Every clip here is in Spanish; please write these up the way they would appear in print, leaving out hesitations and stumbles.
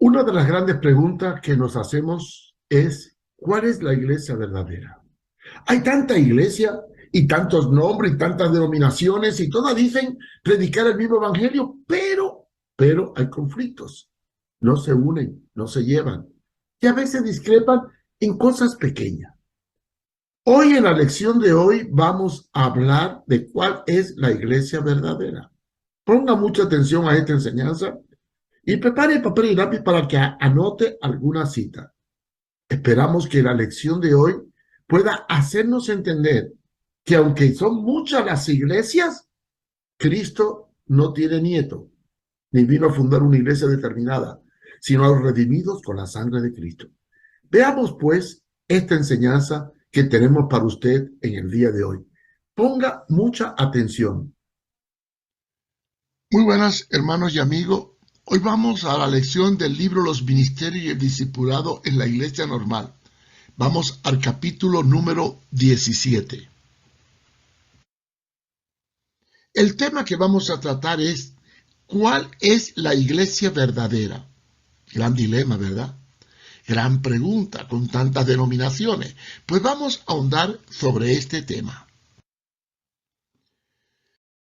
Una de las grandes preguntas que nos hacemos es, ¿cuál es la iglesia verdadera? Hay tanta iglesia y tantos nombres y tantas denominaciones y todas dicen predicar el mismo evangelio, pero hay conflictos. No se unen, no se llevan y a veces discrepan en cosas pequeñas. Hoy en la lección de hoy vamos a hablar de cuál es la iglesia verdadera. Ponga mucha atención a esta enseñanza y prepare papel y lápiz para que anote alguna cita. Esperamos que la lección de hoy pueda hacernos entender que aunque son muchas las iglesias, Cristo no tiene nieto, ni vino a fundar una iglesia determinada, sino a los redimidos con la sangre de Cristo. Veamos pues esta enseñanza que tenemos para usted en el día de hoy. Ponga mucha atención. Muy buenas, hermanos y amigos. Hoy vamos a la lección del libro Los Ministerios y el Discipulado en la Iglesia Normal. Vamos al capítulo número 17. El tema que vamos a tratar es ¿cuál es la iglesia verdadera? Gran dilema, ¿verdad? Gran pregunta con tantas denominaciones. Pues vamos a ahondar sobre este tema.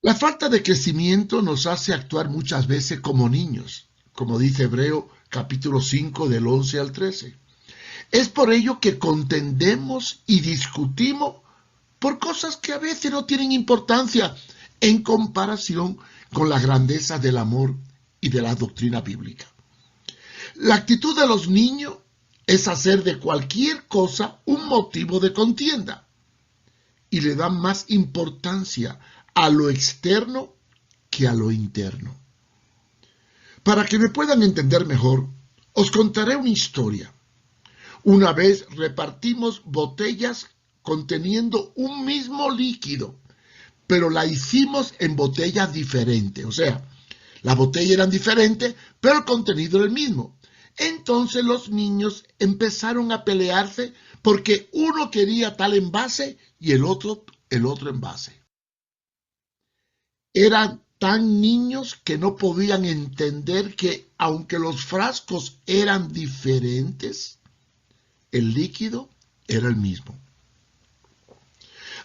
La falta de crecimiento nos hace actuar muchas veces como niños, como dice Hebreo capítulo 5 del 11 al 13. Es por ello que contendemos y discutimos por cosas que a veces no tienen importancia en comparación con la grandeza del amor y de la doctrina bíblica. La actitud de los niños es hacer de cualquier cosa un motivo de contienda y le dan más importancia a lo externo que a lo interno. Para que me puedan entender mejor, os contaré una historia. Una vez repartimos botellas conteniendo un mismo líquido, pero la hicimos en botellas diferentes. O sea, las botellas eran diferentes, pero el contenido era el mismo. Entonces los niños empezaron a pelearse porque uno quería tal envase y el otro envase. Eran tan niños que no podían entender que aunque los frascos eran diferentes, el líquido era el mismo.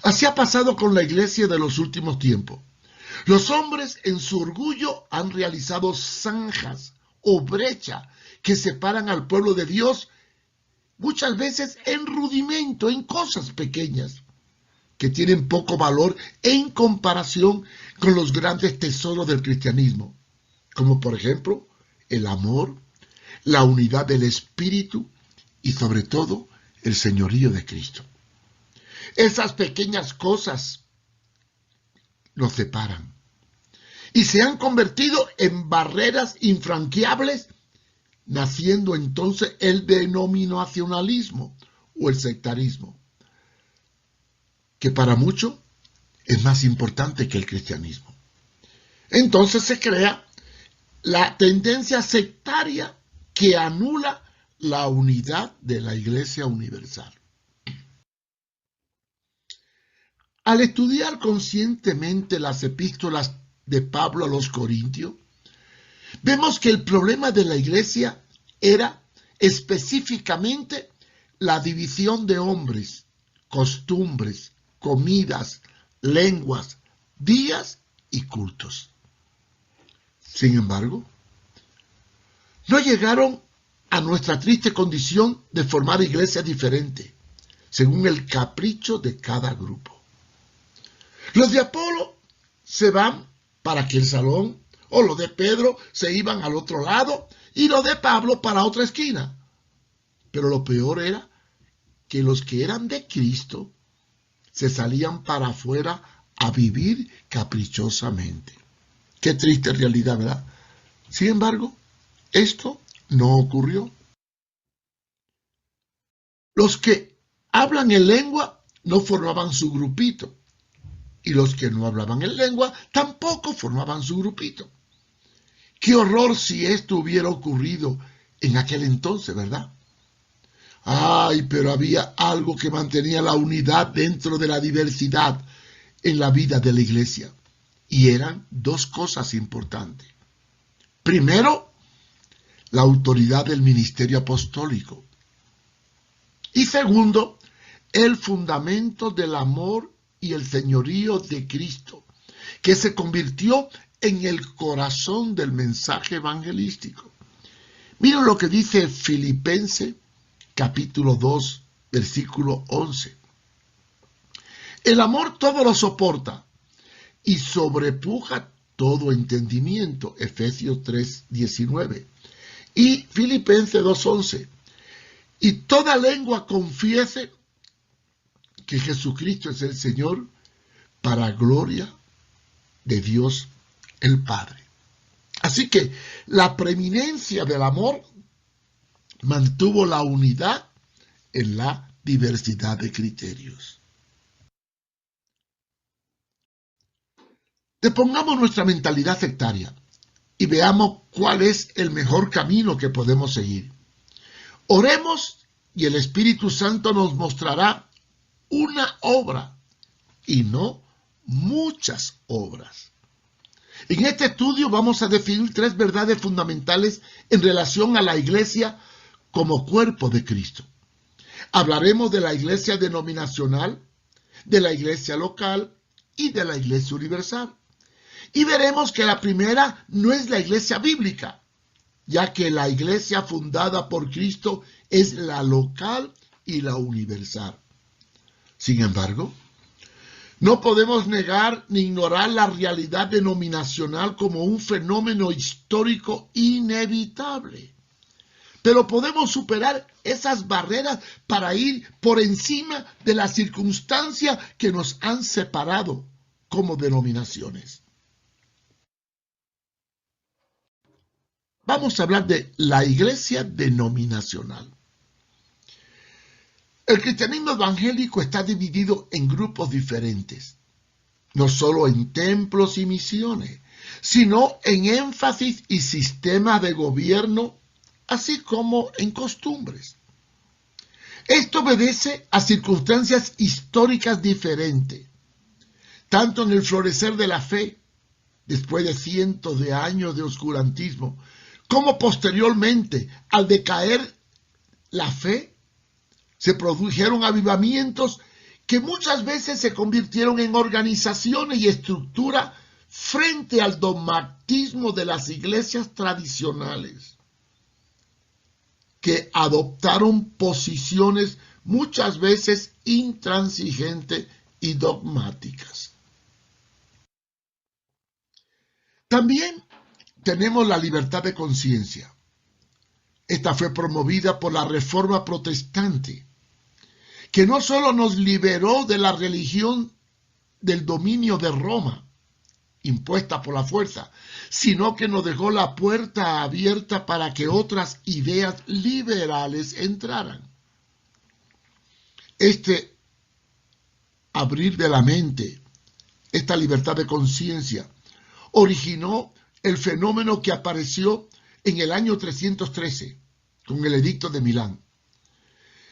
Así ha pasado con la iglesia de los últimos tiempos. Los hombres en su orgullo han realizado zanjas o brechas que separan al pueblo de Dios, muchas veces en rudimento, en cosas pequeñas, que tienen poco valor en comparación con los grandes tesoros del cristianismo, como por ejemplo el amor, la unidad del Espíritu y sobre todo el señorío de Cristo. Esas pequeñas cosas nos separan y se han convertido en barreras infranqueables, naciendo entonces el denominacionalismo o el sectarismo, que para muchos es más importante que el cristianismo. Entonces se crea la tendencia sectaria que anula la unidad de la Iglesia universal. Al estudiar conscientemente las epístolas de Pablo a los Corintios, vemos que el problema de la iglesia era específicamente la división de hombres, costumbres, comidas, lenguas, días y cultos. Sin embargo, no llegaron a nuestra triste condición de formar iglesias diferentes, según el capricho de cada grupo. Los de Apolo se van para aquel salón, o los de Pedro se iban al otro lado, y los de Pablo para otra esquina. Pero lo peor era que los que eran de Cristo se salían para afuera a vivir caprichosamente. Qué triste realidad, ¿verdad? Sin embargo, esto no ocurrió. Los que hablan en lengua no formaban su grupito, y los que no hablaban en lengua tampoco formaban su grupito. Qué horror si esto hubiera ocurrido en aquel entonces, ¿verdad? Ay, pero había algo que mantenía la unidad dentro de la diversidad en la vida de la iglesia. Y eran dos cosas importantes. Primero, la autoridad del ministerio apostólico. Y segundo, el fundamento del amor y el señorío de Cristo, que se convirtió en el corazón del mensaje evangelístico. Miren lo que dice Filipenses capítulo 2, versículo 11. El amor todo lo soporta y sobrepuja todo entendimiento. Efesios 3, 19. Y Filipenses 2, 11. Y toda lengua confiese que Jesucristo es el Señor, para gloria de Dios el Padre. Así que la preeminencia del amor mantuvo la unidad en la diversidad de criterios. Depongamos nuestra mentalidad sectaria y veamos cuál es el mejor camino que podemos seguir. Oremos y el Espíritu Santo nos mostrará una obra y no muchas obras. En este estudio vamos a definir 3 verdades fundamentales en relación a la iglesia como cuerpo de Cristo. Hablaremos de la iglesia denominacional, de la iglesia local y de la iglesia universal. Y veremos que la primera no es la iglesia bíblica, ya que la iglesia fundada por Cristo es la local y la universal. Sin embargo, no podemos negar ni ignorar la realidad denominacional como un fenómeno histórico inevitable. Pero podemos superar esas barreras para ir por encima de las circunstancias que nos han separado como denominaciones. Vamos a hablar de la iglesia denominacional. El cristianismo evangélico está dividido en grupos diferentes, no solo en templos y misiones, sino en énfasis y sistemas de gobierno, así como en costumbres. Esto obedece a circunstancias históricas diferentes, tanto en el florecer de la fe, después de cientos de años de oscurantismo, como posteriormente, al decaer la fe, se produjeron avivamientos que muchas veces se convirtieron en organizaciones y estructuras frente al dogmatismo de las iglesias tradicionales, que adoptaron posiciones muchas veces intransigentes y dogmáticas. También tenemos la libertad de conciencia. Esta fue promovida por la Reforma Protestante, que no solo nos liberó de la religión del dominio de Roma, impuesta por la fuerza, sino que nos dejó la puerta abierta para que otras ideas liberales entraran. Este abrir de la mente, esta libertad de conciencia, originó el fenómeno que apareció en el año 313, con el Edicto de Milán.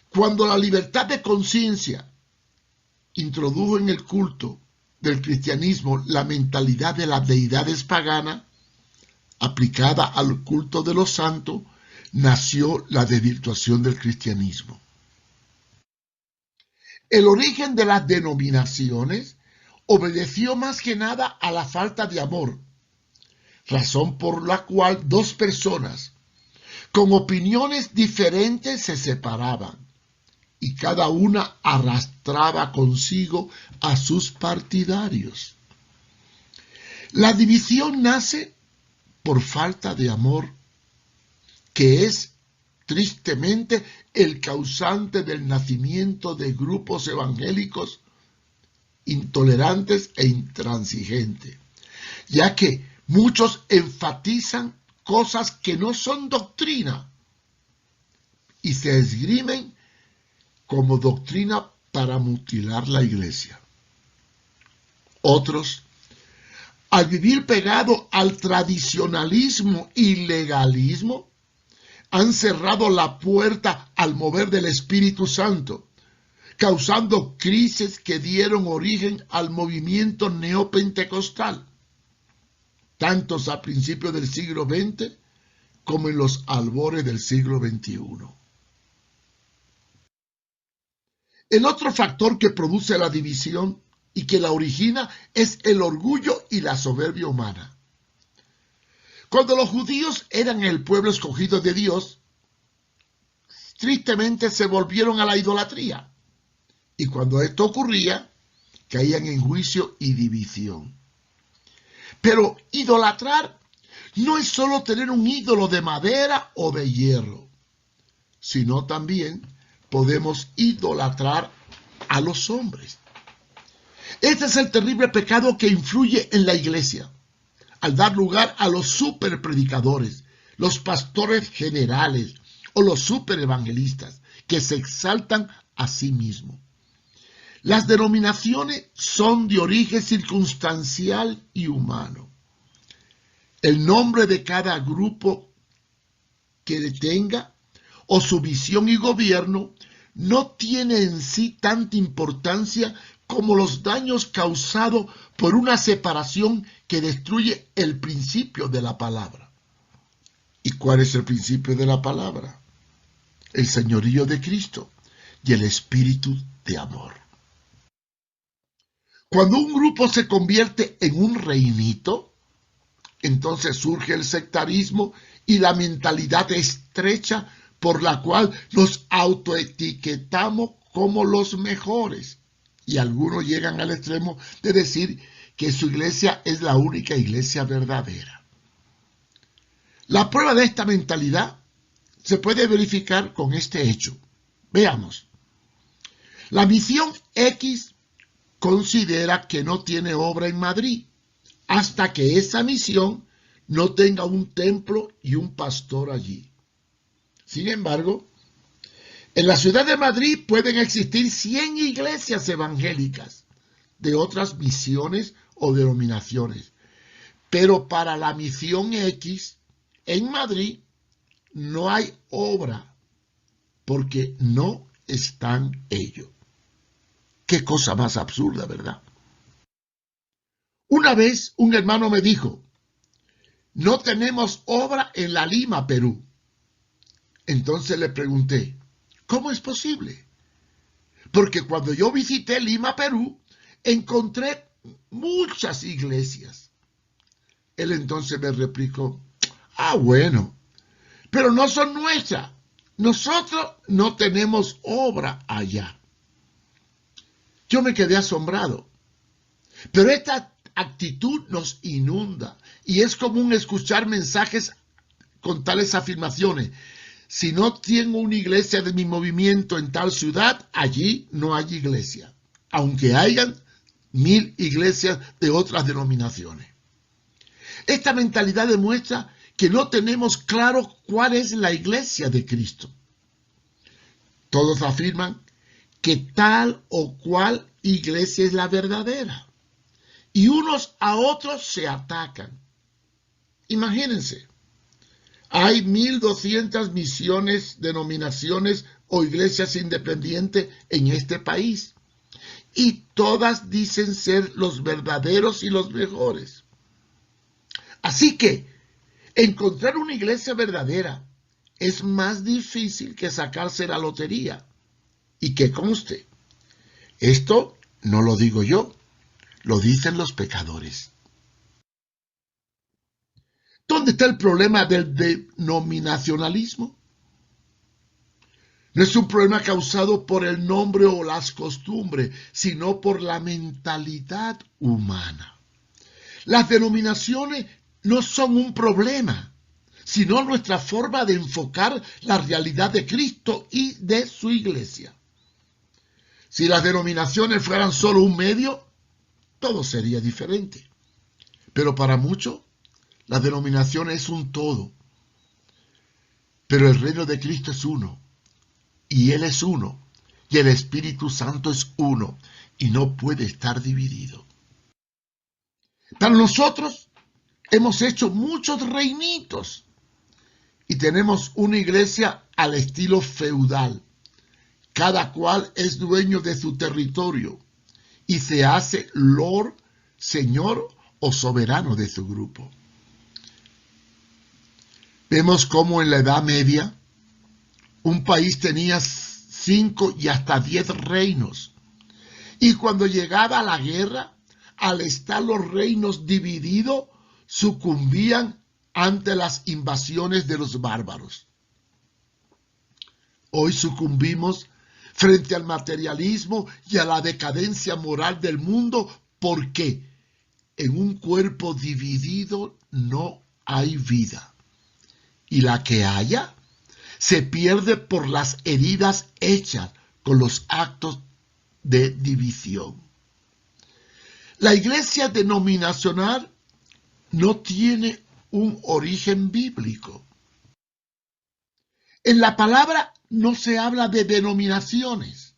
Cuando la libertad de conciencia introdujo en el culto del cristianismo la mentalidad de las deidades paganas, aplicada al culto de los santos, nació la desvirtuación del cristianismo. El origen de las denominaciones obedeció más que nada a la falta de amor, razón por la cual 2 personas con opiniones diferentes se separaban y cada una arrastraba consigo a sus partidarios. La división nace por falta de amor, que es tristemente el causante del nacimiento de grupos evangélicos intolerantes e intransigentes, ya que muchos enfatizan cosas que no son doctrina y se esgrimen como doctrina para mutilar la iglesia. Otros, al vivir pegado al tradicionalismo y legalismo, han cerrado la puerta al mover del Espíritu Santo, causando crisis que dieron origen al movimiento neopentecostal, tantos a principios del siglo XX como en los albores del siglo XXI. El otro factor que produce la división y que la origina es el orgullo y la soberbia humana. Cuando los judíos eran el pueblo escogido de Dios, tristemente se volvieron a la idolatría. Y cuando esto ocurría, caían en juicio y división. Pero idolatrar no es solo tener un ídolo de madera o de hierro, sino también podemos idolatrar a los hombres. Este es el terrible pecado que influye en la iglesia, al dar lugar a los superpredicadores, los pastores generales o los superevangelistas que se exaltan a sí mismos. Las denominaciones son de origen circunstancial y humano. El nombre de cada grupo que tenga o su visión y gobierno no tiene en sí tanta importancia como los daños causados por una separación que destruye el principio de la palabra. ¿Y cuál es el principio de la palabra? El señorío de Cristo y el espíritu de amor. Cuando un grupo se convierte en un reinito, entonces surge el sectarismo y la mentalidad estrecha por la cual nos autoetiquetamos como los mejores. Y algunos llegan al extremo de decir que su iglesia es la única iglesia verdadera. La prueba de esta mentalidad se puede verificar con este hecho. Veamos. La misión X considera que no tiene obra en Madrid hasta que esa misión no tenga un templo y un pastor allí. Sin embargo, en la ciudad de Madrid pueden existir 100 iglesias evangélicas de otras misiones o denominaciones, pero para la misión X en Madrid no hay obra porque no están ellos. Qué cosa más absurda, ¿verdad? Una vez un hermano me dijo, no tenemos obra en La Lima, Perú. Entonces le pregunté, ¿cómo es posible? Porque cuando yo visité Lima, Perú, encontré muchas iglesias. Él entonces me replicó, bueno, pero no son nuestras. Nosotros no tenemos obra allá. Yo me quedé asombrado. Pero esta actitud nos inunda y es común escuchar mensajes con tales afirmaciones. Si no tengo una iglesia de mi movimiento en tal ciudad, allí no hay iglesia, aunque hayan 1000 iglesias de otras denominaciones. Esta mentalidad demuestra que no tenemos claro cuál es la iglesia de Cristo. Todos afirman que tal o cual iglesia es la verdadera. Y unos a otros se atacan. Imagínense, hay 1200 misiones, denominaciones o iglesias independientes en este país. Y todas dicen ser los verdaderos y los mejores. Así que encontrar una iglesia verdadera es más difícil que sacarse la lotería. Y que conste, esto no lo digo yo, lo dicen los pecadores. ¿Dónde está el problema del denominacionalismo? No es un problema causado por el nombre o las costumbres, sino por la mentalidad humana. Las denominaciones no son un problema, sino nuestra forma de enfocar la realidad de Cristo y de su iglesia. Si las denominaciones fueran solo un medio, todo sería diferente. Pero para muchos, la denominación es un todo. Pero el reino de Cristo es uno. Y Él es uno. Y el Espíritu Santo es uno. Y no puede estar dividido. Para nosotros, hemos hecho muchos reinitos. Y tenemos una iglesia al estilo feudal. Cada cual es dueño de su territorio y se hace lord, señor o soberano de su grupo. Vemos cómo en la Edad Media un país tenía 5 y hasta 10 reinos. Y cuando llegaba la guerra, al estar los reinos divididos, sucumbían ante las invasiones de los bárbaros. Hoy sucumbimos frente al materialismo y a la decadencia moral del mundo porque en un cuerpo dividido no hay vida. Y la que haya se pierde por las heridas hechas con los actos de división. La iglesia denominacional no tiene un origen bíblico. En la palabra no se habla de denominaciones.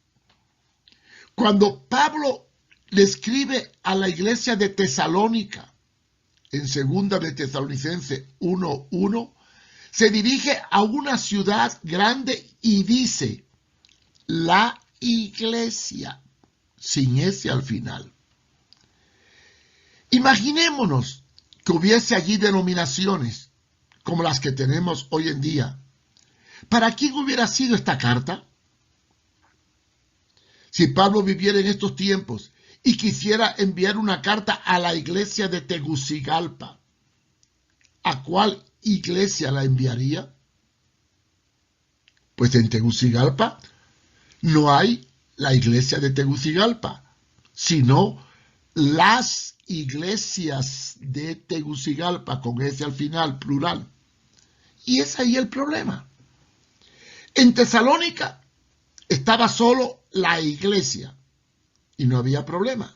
Cuando Pablo le escribe a la iglesia de Tesalónica, en segunda de Tesalonicenses 1:1, se dirige a una ciudad grande y dice, la iglesia, sin ese al final. Imaginémonos que hubiese allí denominaciones como las que tenemos hoy en día. ¿Para quién hubiera sido esta carta? Si Pablo viviera en estos tiempos y quisiera enviar una carta a la iglesia de Tegucigalpa, ¿a cuál iglesia la enviaría? Pues en Tegucigalpa no hay la iglesia de Tegucigalpa, sino las iglesias de Tegucigalpa, con ese al final, plural. Y es ahí el problema. En Tesalónica estaba solo la iglesia y no había problema,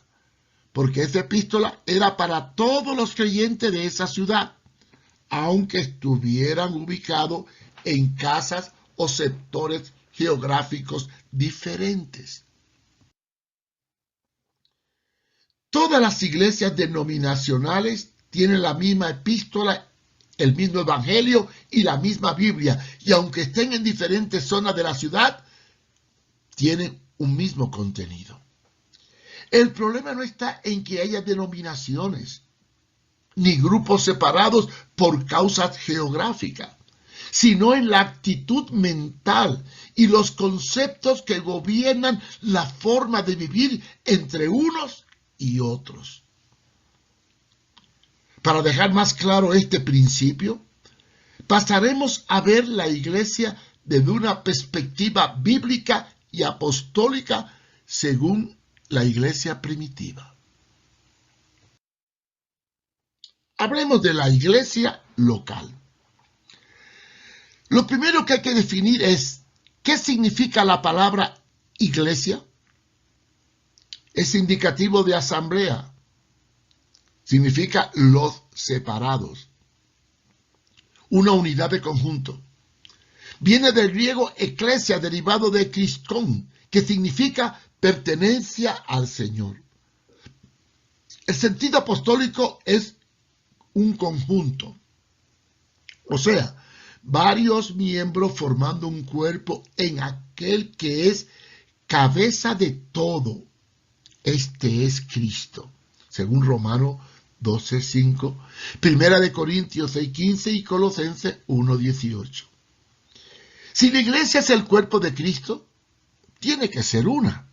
porque esa epístola era para todos los creyentes de esa ciudad, aunque estuvieran ubicados en casas o sectores geográficos diferentes. Todas las iglesias denominacionales tienen la misma epístola, el mismo evangelio y la misma Biblia, y aunque estén en diferentes zonas de la ciudad, tienen un mismo contenido. El problema no está en que haya denominaciones, ni grupos separados por causas geográficas, sino en la actitud mental y los conceptos que gobiernan la forma de vivir entre unos y otros. Para dejar más claro este principio, pasaremos a ver la iglesia desde una perspectiva bíblica y apostólica según la iglesia primitiva. Hablemos de la iglesia local. Lo primero que hay que definir es ¿qué significa la palabra iglesia? Es indicativo de asamblea. Significa los separados. Una unidad de conjunto. Viene del griego eclesia, derivado de Christón, que significa pertenencia al Señor. El sentido apostólico es un conjunto. O sea, varios miembros formando un cuerpo en aquel que es cabeza de todo. Este es Cristo, según Romanos 12:5, Primera de Corintios 6:15 y Colosenses 1:18. Si la iglesia es el cuerpo de Cristo, tiene que ser una,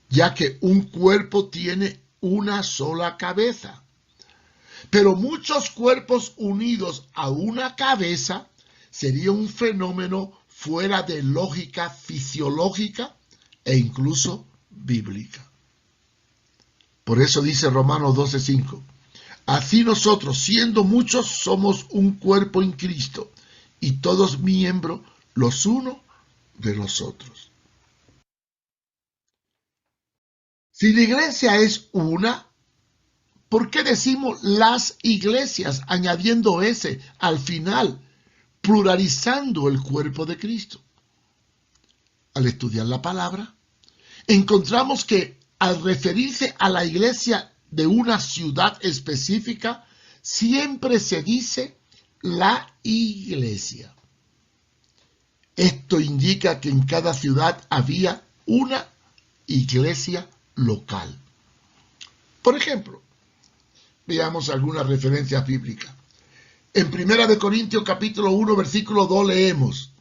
ya que un cuerpo tiene una sola cabeza. Pero muchos cuerpos unidos a una cabeza sería un fenómeno fuera de lógica fisiológica e incluso bíblica. Por eso dice Romanos 12:5, así nosotros, siendo muchos, somos un cuerpo en Cristo, y todos miembros los unos de los otros. Si la iglesia es una, ¿por qué decimos las iglesias, añadiendo ese al final, pluralizando el cuerpo de Cristo? Al estudiar la palabra, encontramos que al referirse a la iglesia de una ciudad específica, siempre se dice la iglesia. Esto indica que en cada ciudad había una iglesia local. Por ejemplo, veamos algunas referencias bíblicas. En 1 capítulo 1, versículo 2 leemos: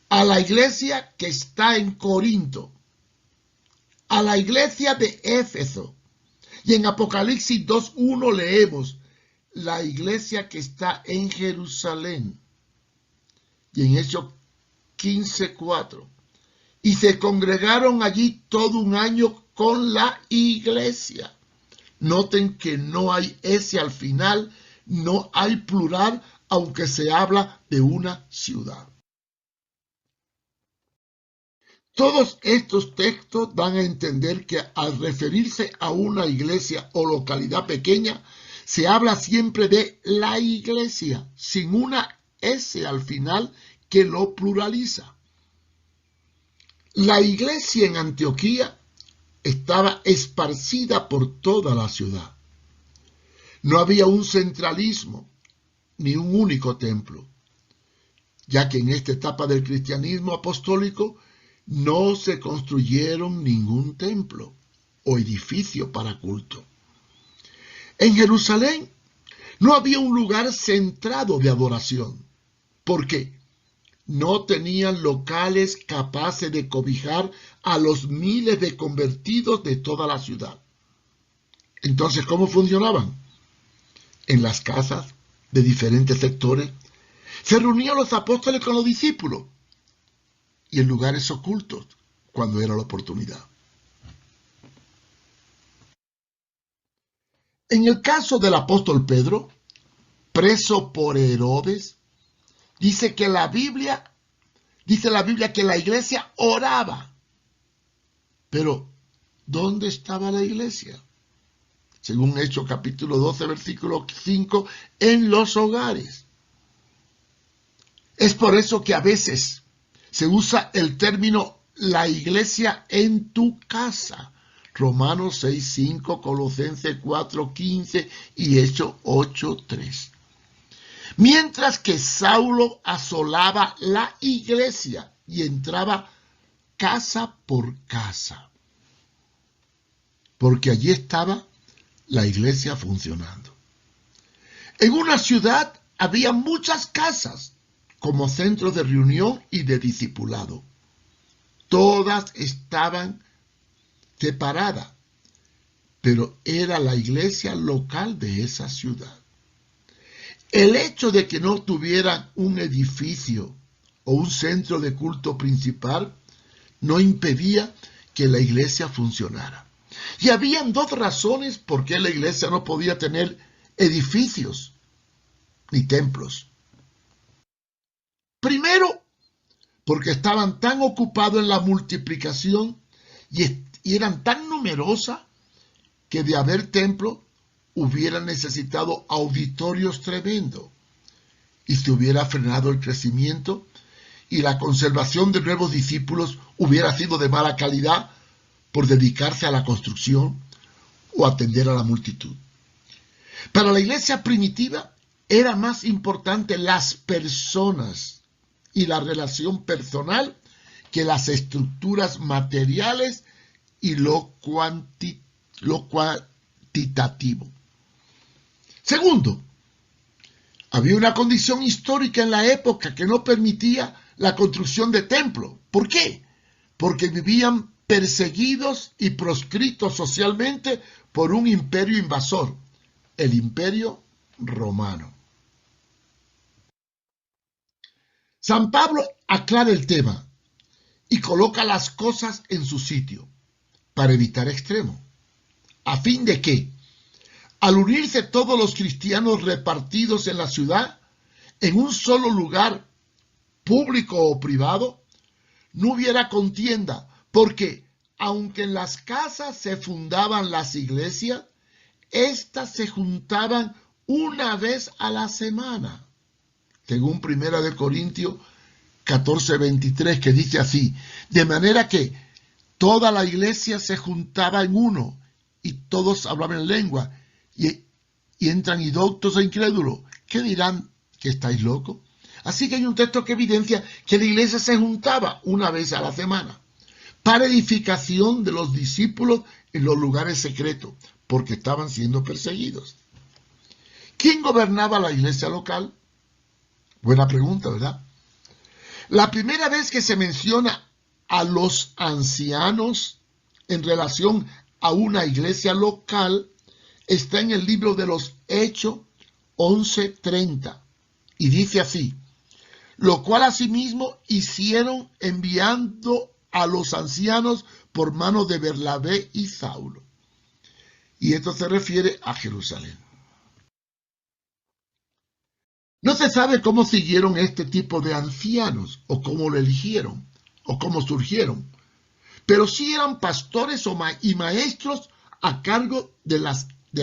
a la iglesia que está en Corinto, a la iglesia de Éfeso. Y en Apocalipsis 2:1 leemos: la iglesia que está en Jerusalén. Y en Hechos 15:4: y se congregaron allí todo un año con la iglesia. Noten que no hay ese al final, no hay plural, aunque se habla de una ciudad. Todos estos textos dan a entender que al referirse a una iglesia o localidad pequeña, se habla siempre de la iglesia, sin una S al final que lo pluraliza. La iglesia en Antioquía estaba esparcida por toda la ciudad. No había un centralismo ni un único templo, ya que en esta etapa del cristianismo apostólico no se construyeron ningún templo o edificio para culto. En Jerusalén no había un lugar centrado de adoración, porque no tenían locales capaces de cobijar a los miles de convertidos de toda la ciudad. Entonces, ¿cómo funcionaban? En las casas de diferentes sectores se reunían los apóstoles con los discípulos, y en lugares ocultos cuando era la oportunidad. En el caso del apóstol Pedro, preso por Herodes, dice la Biblia que la iglesia oraba. Pero, ¿dónde estaba la iglesia? Según Hechos capítulo 12, versículo 5, en los hogares. Es por eso que a veces se usa el término la iglesia en tu casa. Romanos 6:5, Colosenses 4:15 y Hechos 8:3. Mientras que Saulo asolaba la iglesia y entraba casa por casa, porque allí estaba la iglesia funcionando. En una ciudad había muchas casas como centros de reunión y de discipulado. Todas estaban separadas, pero era la iglesia local de esa ciudad. El hecho de que no tuvieran un edificio o un centro de culto principal no impedía que la iglesia funcionara. Y habían dos razones por qué la iglesia no podía tener edificios ni templos. Primero, porque estaban tan ocupados en la multiplicación y eran tan numerosas que de haber templo hubieran necesitado auditorios tremendos y se hubiera frenado el crecimiento y la conservación de nuevos discípulos hubiera sido de mala calidad por dedicarse a la construcción o atender a la multitud. Para la iglesia primitiva era más importante las personas y la relación personal que las estructuras materiales y lo cuantitativo. Segundo, había una condición histórica en la época que no permitía la construcción de templos. ¿Por qué? Porque vivían perseguidos y proscritos socialmente por un imperio invasor, el Imperio Romano. San Pablo aclara el tema y coloca las cosas en su sitio para evitar extremos, a fin de que, al unirse todos los cristianos repartidos en la ciudad, en un solo lugar, público o privado, no hubiera contienda, porque aunque en las casas se fundaban las iglesias, éstas se juntaban una vez a la semana, según 1 Corintios 14:23, que dice así: de manera que toda la iglesia se juntaba en uno, y todos hablaban en lengua, y entran indoctos e incrédulos. ¿Qué dirán? ¿Que estáis locos? Así que hay un texto que evidencia que la iglesia se juntaba una vez a la semana para edificación de los discípulos en los lugares secretos, porque estaban siendo perseguidos. ¿Quién gobernaba la iglesia local? Buena pregunta, ¿verdad? La primera vez que se menciona a los ancianos en relación a una iglesia local está en el libro de los Hechos 11:30 y dice así: lo cual asimismo hicieron enviando a los ancianos por mano de Bernabé y Saulo. Y esto se refiere a Jerusalén. No se sabe cómo siguieron este tipo de ancianos, o cómo lo eligieron, o cómo surgieron, pero sí eran pastores y maestros a cargo de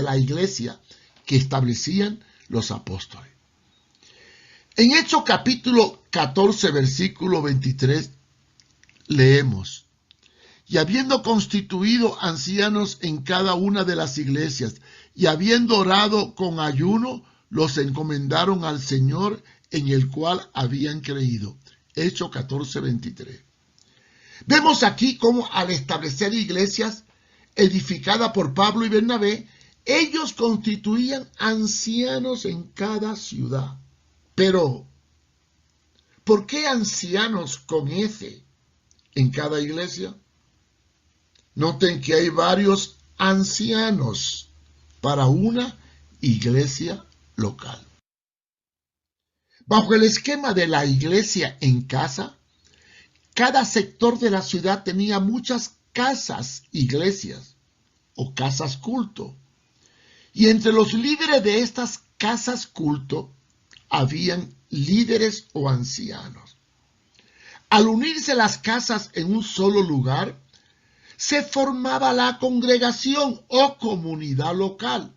la iglesia que establecían los apóstoles. En Hechos capítulo 14, versículo 23, leemos: y habiendo constituido ancianos en cada una de las iglesias, y habiendo orado con ayuno, los encomendaron al Señor en el cual habían creído. Hechos 14, 23. Vemos aquí cómo al establecer iglesias edificadas por Pablo y Bernabé, ellos constituían ancianos en cada ciudad. Pero, ¿por qué ancianos con F en cada iglesia? Noten que hay varios ancianos para una iglesia local. Bajo el esquema de la iglesia en casa, cada sector de la ciudad tenía muchas casas, iglesias o casas culto. Y entre los líderes de estas casas culto, habían líderes o ancianos. Al unirse las casas en un solo lugar, se formaba la congregación o comunidad local,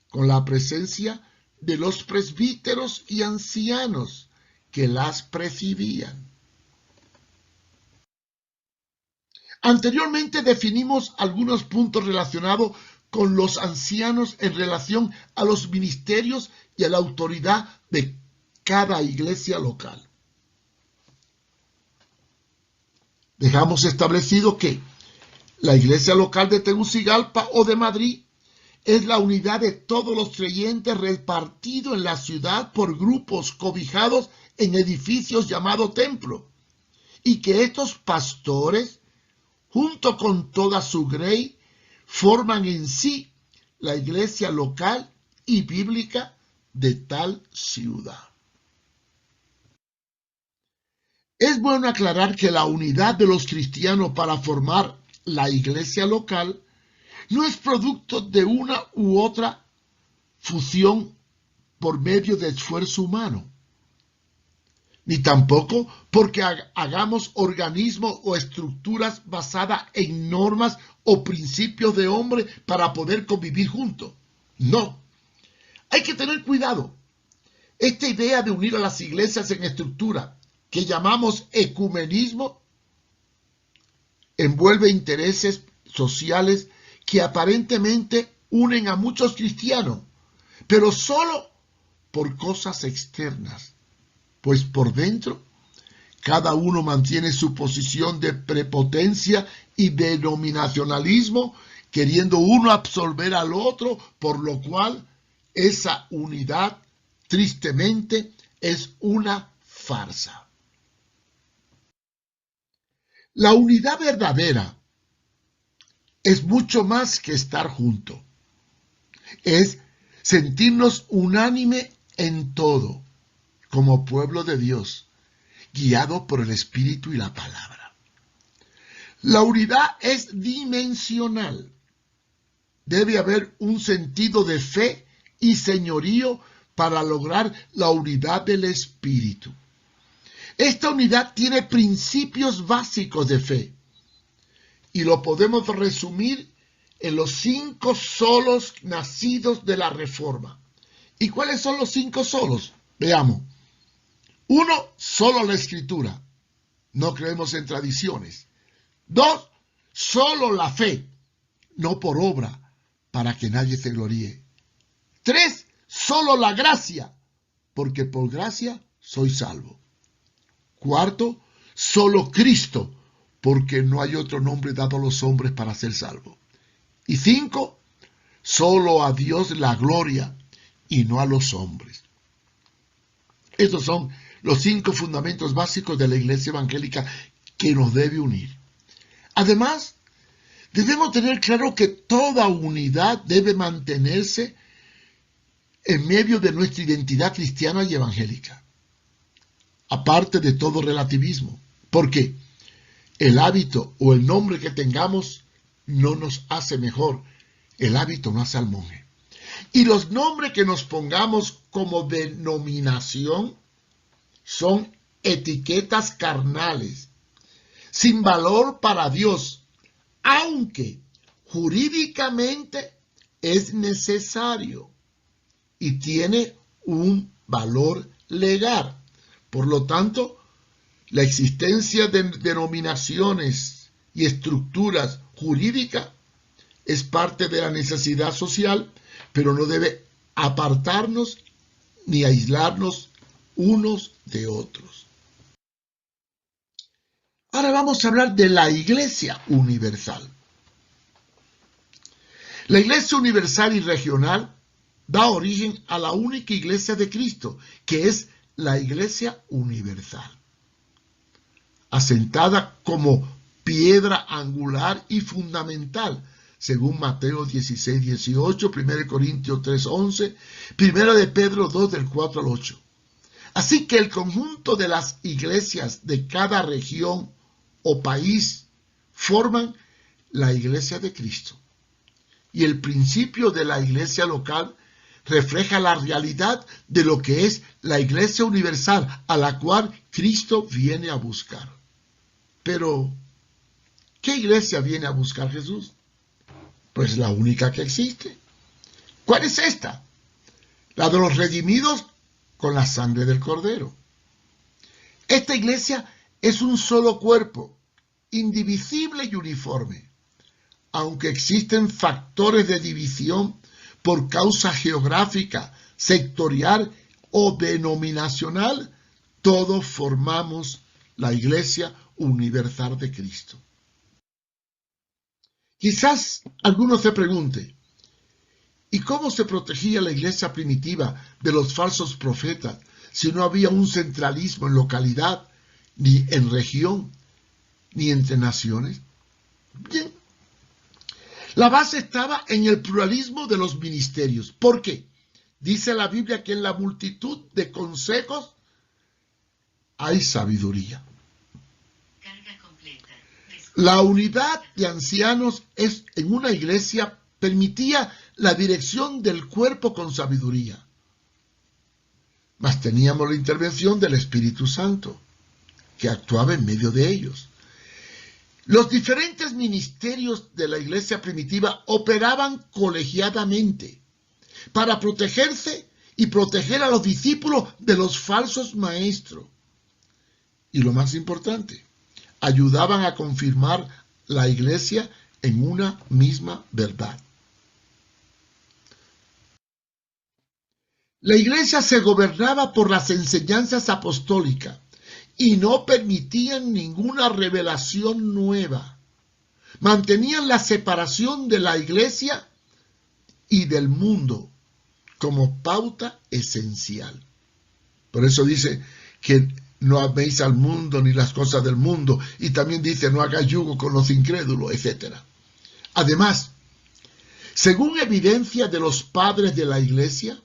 con la presencia de los presbíteros y ancianos que las presidían. Anteriormente definimos algunos puntos relacionados con los ancianos en relación a los ministerios y a la autoridad de cada iglesia local. Dejamos establecido que la iglesia local de Tegucigalpa o de Madrid es la unidad de todos los creyentes repartidos en la ciudad por grupos cobijados en edificios llamados templo, y que estos pastores, junto con toda su grey, forman en sí la iglesia local y bíblica de tal ciudad. Es bueno aclarar que la unidad de los cristianos para formar la iglesia local no es producto de una u otra fusión por medio de esfuerzo humano, ni tampoco porque hagamos organismos o estructuras basadas en normas o principios de hombre para poder convivir juntos. No, hay que tener cuidado. Esta idea de unir a las iglesias en estructura, que llamamos ecumenismo, envuelve intereses sociales que aparentemente unen a muchos cristianos, pero solo por cosas externas, pues por dentro cada uno mantiene su posición de prepotencia y denominacionalismo, queriendo uno absorber al otro, por lo cual esa unidad tristemente es una farsa. La unidad verdadera es mucho más que estar juntos. Es sentirnos unánime en todo, como pueblo de Dios, guiado por el Espíritu y la palabra. La unidad es dimensional. Debe haber un sentido de fe y señorío para lograr la unidad del Espíritu. Esta unidad tiene principios básicos de fe y lo podemos resumir en los 5 solos nacidos de la Reforma. ¿Y cuáles son los 5 solos? Veamos. 1, solo la Escritura. No creemos en tradiciones. 2, solo la fe, no por obra, para que nadie se gloríe. 3, solo la gracia, porque por gracia soy salvo. 4, solo Cristo, porque no hay otro nombre dado a los hombres para ser salvo. Y 5, solo a Dios la gloria y no a los hombres. Estos son los 5 fundamentos básicos de la iglesia evangélica que nos debe unir. Además, debemos tener claro que toda unidad debe mantenerse en medio de nuestra identidad cristiana y evangélica, aparte de todo relativismo, porque el hábito o el nombre que tengamos no nos hace mejor, el hábito no hace al monje. Y los nombres que nos pongamos como denominación son etiquetas carnales, sin valor para Dios, aunque jurídicamente es necesario y tiene un valor legal. Por lo tanto, la existencia de denominaciones y estructuras jurídicas es parte de la necesidad social, pero no debe apartarnos ni aislarnos unos de otros. Ahora vamos a hablar de la Iglesia Universal. La Iglesia Universal y Regional da origen a la única Iglesia de Cristo, que es la Iglesia Universal, asentada como piedra angular y fundamental, según Mateo 16, 18, 1 Corintios 3, 11, 1 de Pedro 2, del 4 al 8. Así que el conjunto de las iglesias de cada región o país forman la Iglesia de Cristo. Y el principio de la iglesia local refleja la realidad de lo que es la Iglesia Universal, a la cual Cristo viene a buscar. Pero, ¿qué iglesia viene a buscar Jesús? Pues la única que existe. ¿Cuál es esta? La de los redimidos con la sangre del Cordero. Esta iglesia es un solo cuerpo, indivisible y uniforme. Aunque existen factores de división por causa geográfica, sectorial o denominacional, todos formamos la Iglesia Universal de Cristo. Quizás alguno se pregunte, ¿y cómo se protegía la iglesia primitiva de los falsos profetas si no había un centralismo en localidad, ni en región, ni entre naciones? Bien, la base estaba en el pluralismo de los ministerios. ¿Por qué? Dice la Biblia que en la multitud de consejos hay sabiduría. La unidad de ancianos en una iglesia permitía la dirección del cuerpo con sabiduría. Mas teníamos la intervención del Espíritu Santo, que actuaba en medio de ellos. Los diferentes ministerios de la iglesia primitiva operaban colegiadamente para protegerse y proteger a los discípulos de los falsos maestros. Y lo más importante, ayudaban a confirmar la iglesia en una misma verdad. La iglesia se gobernaba por las enseñanzas apostólicas y no permitían ninguna revelación nueva. Mantenían la separación de la iglesia y del mundo como pauta esencial. Por eso dice que no améis al mundo ni las cosas del mundo, y también dice no hagáis yugo con los incrédulos, etc. Además, según evidencia de los padres de la iglesia,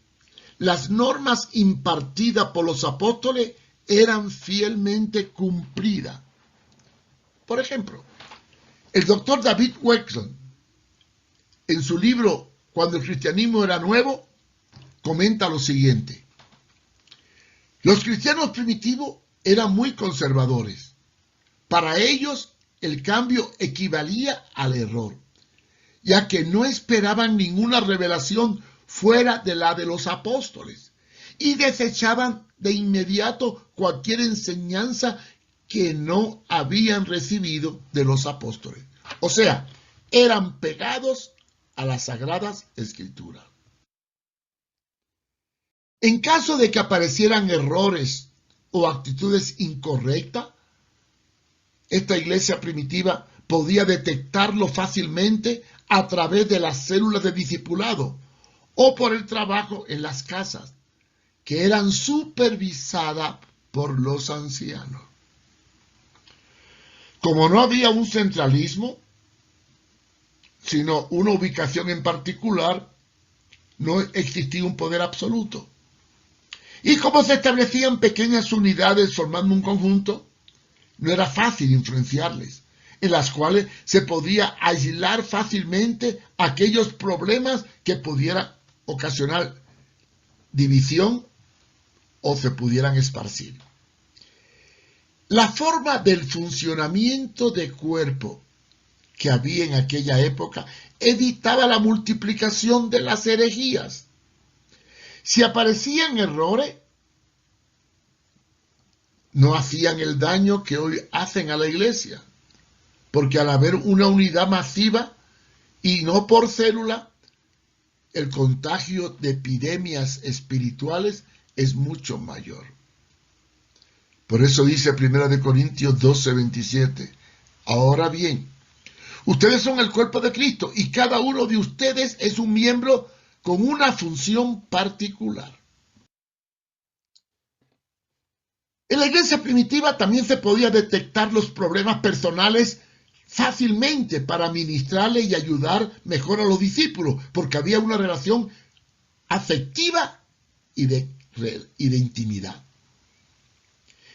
las normas impartidas por los apóstoles eran fielmente cumplidas. Por ejemplo, el doctor David Wexler, en su libro Cuando el cristianismo era nuevo, comenta lo siguiente: los cristianos primitivos eran muy conservadores. Para ellos, el cambio equivalía al error, ya que no esperaban ninguna revelación fuera de la de los apóstoles y desechaban de inmediato cualquier enseñanza que no habían recibido de los apóstoles. O sea, eran pegados a las Sagradas Escrituras. En caso de que aparecieran errores o actitudes incorrectas, esta iglesia primitiva podía detectarlo fácilmente a través de las células de discipulado o por el trabajo en las casas, que eran supervisadas por los ancianos. Como no había un centralismo, sino una ubicación en particular, no existía un poder absoluto. Y como se establecían pequeñas unidades formando un conjunto, no era fácil influenciarles, en las cuales se podía aislar fácilmente aquellos problemas que pudieran ocasionar división o se pudieran esparcir. La forma del funcionamiento de cuerpo que había en aquella época evitaba la multiplicación de las herejías. Si aparecían errores, no hacían el daño que hoy hacen a la iglesia, porque al haber una unidad masiva y no por célula, el contagio de epidemias espirituales es mucho mayor. Por eso dice 1 Corintios 12:27, ahora bien, ustedes son el cuerpo de Cristo y cada uno de ustedes es un miembro con una función particular. En la iglesia primitiva también se podía detectar los problemas personales fácilmente para ministrarle y ayudar mejor a los discípulos, porque había una relación afectiva y de intimidad.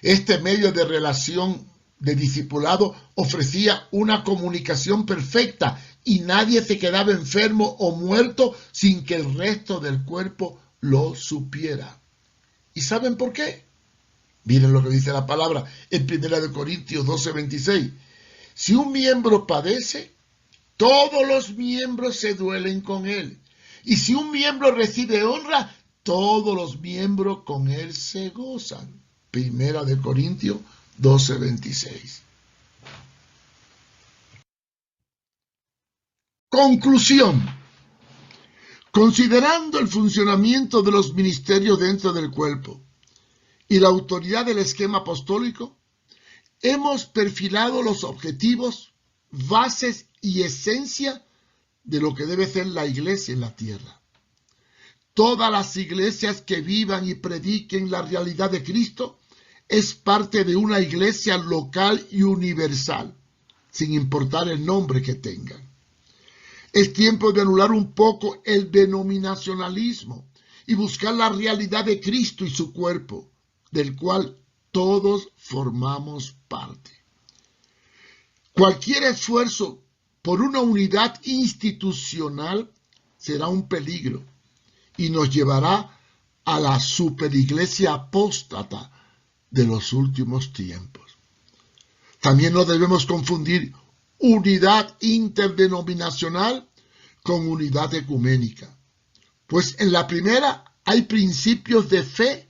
Este medio de relación de discipulado ofrecía una comunicación perfecta y nadie se quedaba enfermo o muerto sin que el resto del cuerpo lo supiera. ¿Y saben por qué? Miren lo que dice la palabra en 1 Corintios 12:26. Si un miembro padece, todos los miembros se duelen con él. Y si un miembro recibe honra, todos los miembros con él se gozan. 1 Corintios 12:26. Conclusión. Considerando el funcionamiento de los ministerios dentro del cuerpo y la autoridad del esquema apostólico, hemos perfilado los objetivos, bases y esencia de lo que debe ser la iglesia en la tierra. Todas las iglesias que vivan y prediquen la realidad de Cristo es parte de una iglesia local y universal, sin importar el nombre que tengan. Es tiempo de anular un poco el denominacionalismo y buscar la realidad de Cristo y su cuerpo, del cual todos formamos parte. Cualquier esfuerzo por una unidad institucional será un peligro y nos llevará a la superiglesia apóstata de los últimos tiempos. También no debemos confundir unidad interdenominacional con unidad ecuménica, pues en la primera hay principios de fe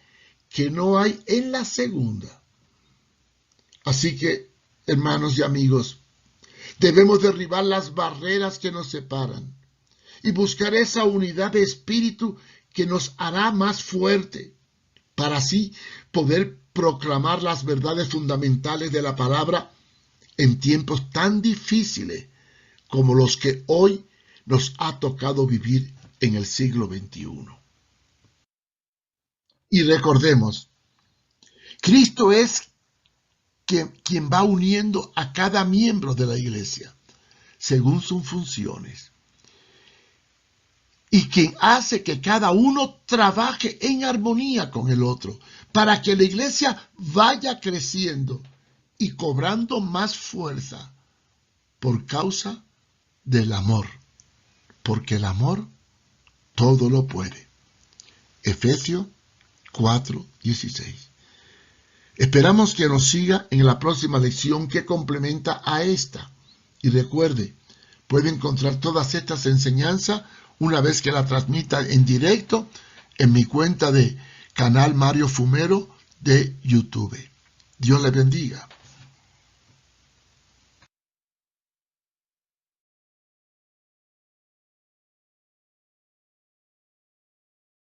que no hay en la segunda. Así que, hermanos y amigos, debemos derribar las barreras que nos separan y buscar esa unidad de espíritu que nos hará más fuerte, para así poder proclamar las verdades fundamentales de la palabra en tiempos tan difíciles como los que hoy nos ha tocado vivir en el siglo XXI. Y recordemos, Cristo es quien va uniendo a cada miembro de la iglesia según sus funciones y quien hace que cada uno trabaje en armonía con el otro para que la iglesia vaya creciendo y cobrando más fuerza por causa del amor, porque el amor todo lo puede. Efesios 4:16. Esperamos que nos siga en la próxima lección que complementa a esta. Y recuerde, puede encontrar todas estas enseñanzas una vez que la transmita en directo en mi cuenta de canal Mario Fumero de YouTube. Dios le bendiga.